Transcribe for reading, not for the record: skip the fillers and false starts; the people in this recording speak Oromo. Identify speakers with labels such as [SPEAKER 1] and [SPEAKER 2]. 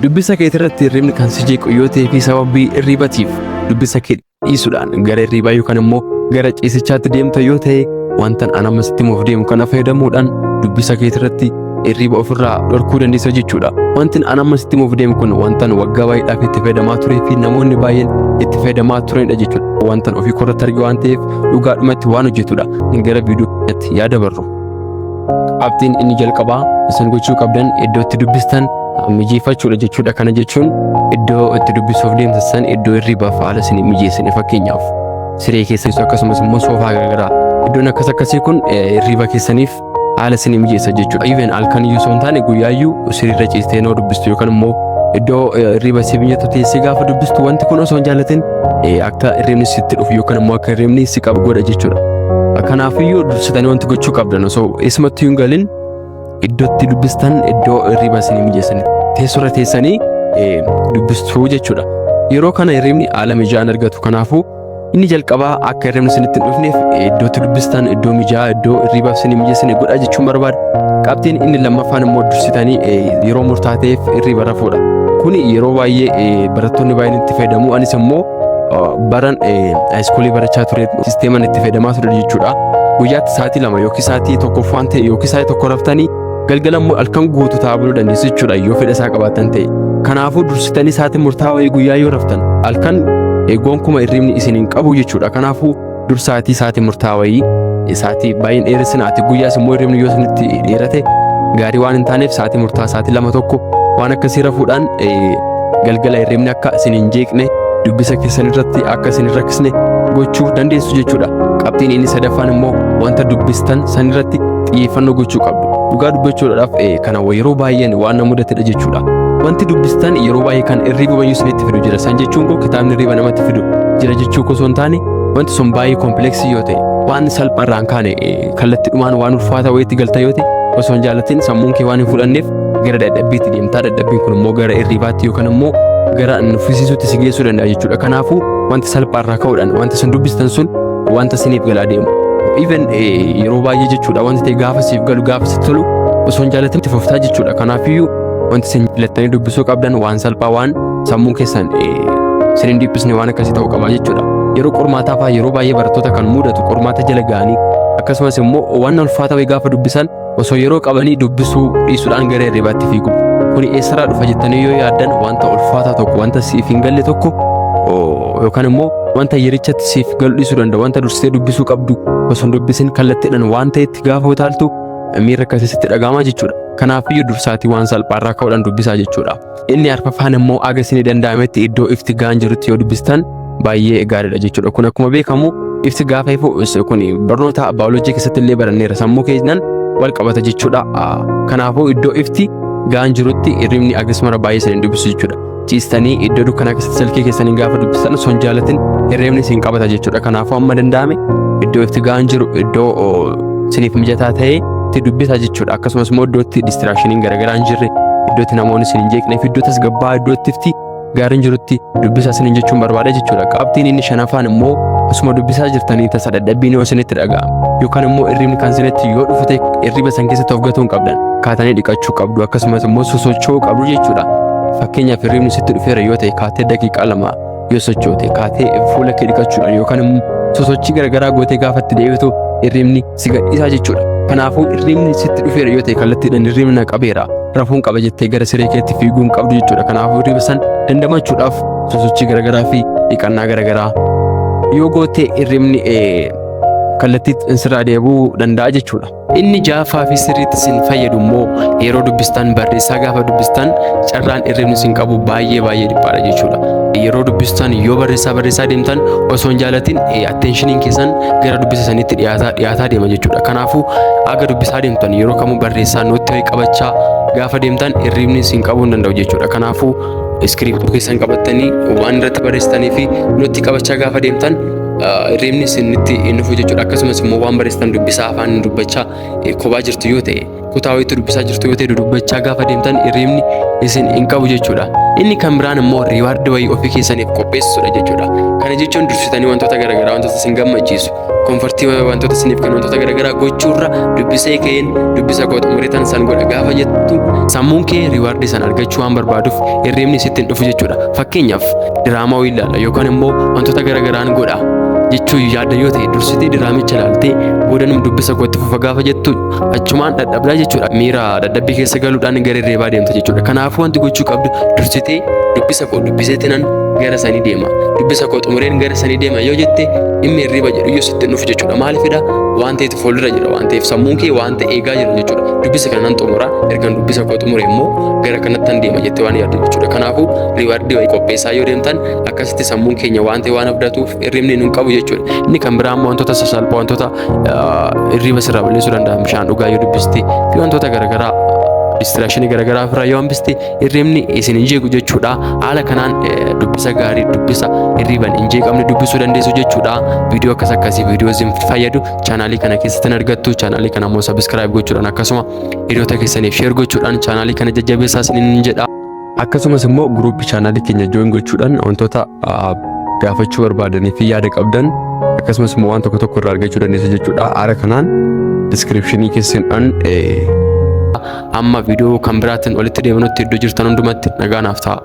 [SPEAKER 1] dubbisa kee irratti hirribni kan si jeequ yoo ta'e fi sababii hirribatiif dubbisa kee dhiisuudhaan gara hirribaa yookaan immoo gara ciisichaatti deemta yoo ta'e wanta anama sitti muuf deemu kana fayyadamuudhaan dubbisa kee irratti hirriba ofirraa dhorkuu dandeessa jechuudha. Wanti anama sitti muuf deemu kun wanta waggaa baay'eedhaaf itti fayyadamaa turee fi namoonni baay'een itti fayyadamaa turanidha jechuudha. Wanta ofii korratti arge waan ta'eef dhugaadhumatti waan hojjetudha. Gara viidiyooti yaada barru. Qabxiin inni jalqabaa isin gochuu qabdan iddoo itti dubbistan mijeeffachuudha jechuudha. Kana jechuun iddoo itti dubbisuuf deemtan iddoo hirribaaf haala isin mijeessine fakkeenyaaf siree keessatti akkasumas immoo soofaa garaagaraa iddoon akkasii kun hirriba keessaniif haala isin mijeessa jechuudha. Even halkan iyyuu osoo hin taane guyyaayyuu sirriirra ciistee noo dubbistu yookaan immoo iddoo hirriba si mijatu teessee gaafa dubbistu wanti kun osoo hin jaallatin akka hirribni sitti dhufu yookaan immoo akka hirribni si qabu godha jechuudha. Kanaafiyyuu dursitanii wanti gochuu qabdan osoo eessumatti hin galin iddootti dubbistan iddoo hirriba isin mijeessan teessurra teessanii dubbistuu jechuudha. Yeroo kana hirribni haala mijaa'aa argatu. Kanaafuu inni jalqabaa akka hirribni isinitti hin dhufneef iddootti dubbistan iddoo mijaa'aa iddoo hirribaaf isin mijeessine godha jechuun barbaada. Qabxiin inni lammaffaan immoo dursitanii yeroo murtaa'eef hirriba rafuudha. Kuni yeroo baay'ee barattoonni baay'een itti fayyadamu. Anis immoo baran haayiskuulii barachaa ture sisteeman itti fayyadamaa ture jechuudha. Guyyaatti sa'aatii 2 yookiin sa'aatii 1 waan ta'e yookiin sa'aatii 1 raftanii galgala immoo halkan guutuu taa'uu dandeessu jechuudha yoo fedha isaa qabaatan ta'e. Kanaafuu dursitanii sa'aatii murtaa'aa guyyaa yoo raftan halkan gonkumaa hirribni isin hin qabu jechuudha. Kanaafuu sa'aatii murtaa'aa sa'aatii baay'een dheeressinaati guyyaas immoo hirribni yoo isinitti dheerate gaarii waan hin taaneef sa'aatii murtaa'aa sa'aatii 2 waan akkasii rafuudhaan galgala hirribni akka isin hin jeeqne dubbisa keessan irratti akka isin hin rakkisne gochuu dandeessu jechuudha. Qabxiin inni sadaffaan immoo wanta dubbistan san irratti xiyyeeffannoo gochuu qabdu. Dhugaa dubbachuudhaaf kana yeroo baay'een waan nama mudatedha jechuudha. Wanti dubbistan yeroo baay'ee kan hirriba baay'ee isinitti fidu jira. San jechuun koo kitaabni hirriba namatti fidu jira jechuu osoo hin taane wanti sun baay'ee kompleksii yoo ta'e waan salphaarraan kaane kallattiidhumaan waan ulfaataa wayiitti galta yoo ta'e osoo hin jaallatin sammuun kee waan hin fudhanneef gara dadhabbiitti deemtaa. Dadhabbiin kun immoo gara hirribaatti yookaan immoo gara nuffisiisuutti si geessuu danda'a jechuudha. Kanaafuu wanti salphaarraa ka'uudhaan wanti sun dubbistan sun wanta siniif galaa deemu. Even yeroo baay'ee jechuudha wanti ta'e gaafa siif galu gaafa sitti tolu osoo hin jaallatin itti fuftaa jechuudha. Kanaafiyyuu wanti isin filattanii dubbisuu qabdan waan salphaa waan sammuu keessan isin hin dhiphisne waan akkasii ta'uu qaba jechuudha. Yeroo qormaataa fa'aa yeroo baay'ee barattoota kan mudatu qormaata jala ga'anii akkasumas immoo waan ulfaataa wayii gaafa dubbisan osoo yeroo qabanii dubbisuu dhiisuudhaan gara hirribaatti fiigu. Kuni eessarraa dhufa jettanii yoo yaaddan wanta ulfaataa tokko wanta siif hin galle tokko yookaan immoo wanta yerichatti siif galu dhiisuu danda'a. Wanta dursitee dubbisuu qabdu osoo hin dubbisin kallattiidhaan waan ta'etti gaafa utaaltu miira akkasitti dhaga'ama jechuudha. Kanaafiyyuu dursaatii waan salphaarraa ka'uudhaan dubbisaa jechuudha. Inni arfaffaan immoo aga isinii danda'ametti iddoo ifti ga'an jirutti yoo dubbistan baay'ee gaariidha jechuudha. Kun akkuma beekamu ifti gaafa ifu kun barnoota baayoloojii keessatti illee baranneera. Sammuu keenyaan wal qabata jechuudha. Kanaafuu iddoo ifti ga'an jirutti hirribni akkasuma baay'ee isin dubbisu jechuudha. Ciistanii iddoo dukkanaa keessatti salkii keessanii gaafa dubbisan osoo hin jaallatin hirribni isin qabata jechuudha. Kanaafuu amma danda'ame iddoo ifti ga'an jiru iddoo isiniif mijataa ta'ee itti dubbisaa jechuudha. Akkasumas immoo iddootti distiraakshiniin garaagaraa hin jirre iddootti namoonni isin hin jeeqneef iddoo tasgabbaa iddootti ifti gaariin jirutti dubbisaa isin jechuu barbaada jechuudha. Qabxiin inni shanaffaan immoo osuma dubbisaa jirtanii tasa dadhabbiin yoo isinitti dhaga'ama yookaan immoo hirribni kan isinitti yoo dhufu ta'e hirriba san keessatti of gatuun qabdan kaatanii dhiqachuu qabdu akkasumas immoo sosocho'uu qabdu jechuudha. Fakkeenyaaf hirribni sitti dhufeera yoo ta'e kaatee daqiiqaa 2 yoo sochoote kaatee fuula kee dhiqachuudhaan yookaan immoo sosochii garaagaraa gootee gaafa itti deebitu hirribni si gadhiisa jechuudha. Kanaafuu hirribni sitti dhufeera yoo ta'e kallattiidhaan hirribni na qabeera rafuun qaba jettee gara siree keetti fiiguun qabdu jechuudha. Kanaafuu hirriba san dandamachuudhaaf sosochii garaagaraa fi dhiqannaa garaagaraa yoo goote hirribni kallattiitti sirraa deebi'uu danda'a jechuudha. Inni jaaffaa fi sirriitti isin fayyadu immoo yeroo dubbistan barreessaa gaafa dubbistan carraan hirribni isin qabu baay'ee dhiphaadha jechuudha. Yeroo dubbistan yoo barreessaa deemtan osoo hin jaallatin attenshiniin keessan gara dubbisa saniitti dhiyaataa deema jechuudha. Kanaafuu aga dubbisaa deemtan yeroo kamuu barreessaa nootti wayii qabachaa gaafa deemtan hirribni isin qabuu hin danda'u jechuudha. Kanaafuu iskiriiptuu keessan qabattanii waan irratti barreessitanii fi nootti qabachaa gaafa deemtan hirribni isinitti hin dhufu jechuudha. Akkasumas immoo waan barreessitan dubbisaa afaan dubbachaa kophaa jirtu yoo ta'e kutaa wayiitti dubbisaa jirtu yoo ta'e dubbachaa gaafa deemtan hirribni isin hin qabu jechuudha. Inni kan biraan immoo riiwaardi wayii ofii keessaniif qopheessuudha jechuudha. Kana jechuun dursitanii wantoota garaagaraa wantoota isin gammachiisu konfortii wantoota isiniif kennu wantoota garaagaraa gochuurra dubbisee ka'een dubbisa koo xumuree tan san godha gaafa jettu sammuun kee riwaardii san argachuu waan barbaaduuf hirribni sitti hin dhufu jechuudha. Fakkeenyaaf diraamaa wayii ilaala yookaan immoo wantoota garaagaraan godha jechuu yaadda yoo ta'e dursitee diraamicha ilaaltee booda nama dubbisa kootti fufa gaafa jettu achumaan dadhabdaa jechuudha. Miira dadhabbii keessa galuudhaan gara hirribaa deemta jechuudha. Kanaafuu wanti gochuu qabdu dursitee dubbisa koo dubbiseetti nan gara sanii deema. Dubbisa koo xumureen gara sanii deema yoo jette dhimmi hirriba jedhu yoo sitti dhufu jechuudha. Maaliifidha? Waan ta'eef fuuldura jira waan ta'eef sammuun kee waan ta'e eegaa jira jechuudha. Dubbisa kana nan xumura erga dubbisa koo xumure immoo gara kanatti nan deema jettee waan yaaddu jechuudha. Kanaafuu riwaardii qopheessaa yoo deemtan akkasitti sammuun keenya waan ta'e waan abdatuuf hirribni nun qabu jechuudha. Inni kan biraa immoo wantoota sasalphaa wantoota hirriba sirraa balleessuu danda'an bishaan dhugaa yoo dubbiste fi wantoota garaagaraa distrakshinii garaagaraa ofirraa yoo hambiste hirribni isin hin jeequ jechuudha. Haala kanaan dubbisa gaarii dubbisa hirriban hin jeeqamne dubbisuu dandeessu jechuudha. Viidiyoo akkasii viidiyoo isin fayyadu chaanaalii kana keessatti argattu. Chaanaalii kana immoo sabiskiraayib gochuudhaan akkasuma hiriyoota keessaniif sheer gochuudhaan chaanaalii kana jajjabeessaa isiniin jedha. Akkasumas immoo guruupii chaanaalii keenya jooyin gochuudhaan wantoota gaafachuu barbaadanii fi yaada qabdan akkasumas immoo waan tokko tokko irraa argachuu dandeessu jechuudha. Haala kanaan diskiripshinii keessaan amma viidiyoo kan biraatiin walitti deebinutti iddoo jirtan hundumatti nagaa naaf ta'a.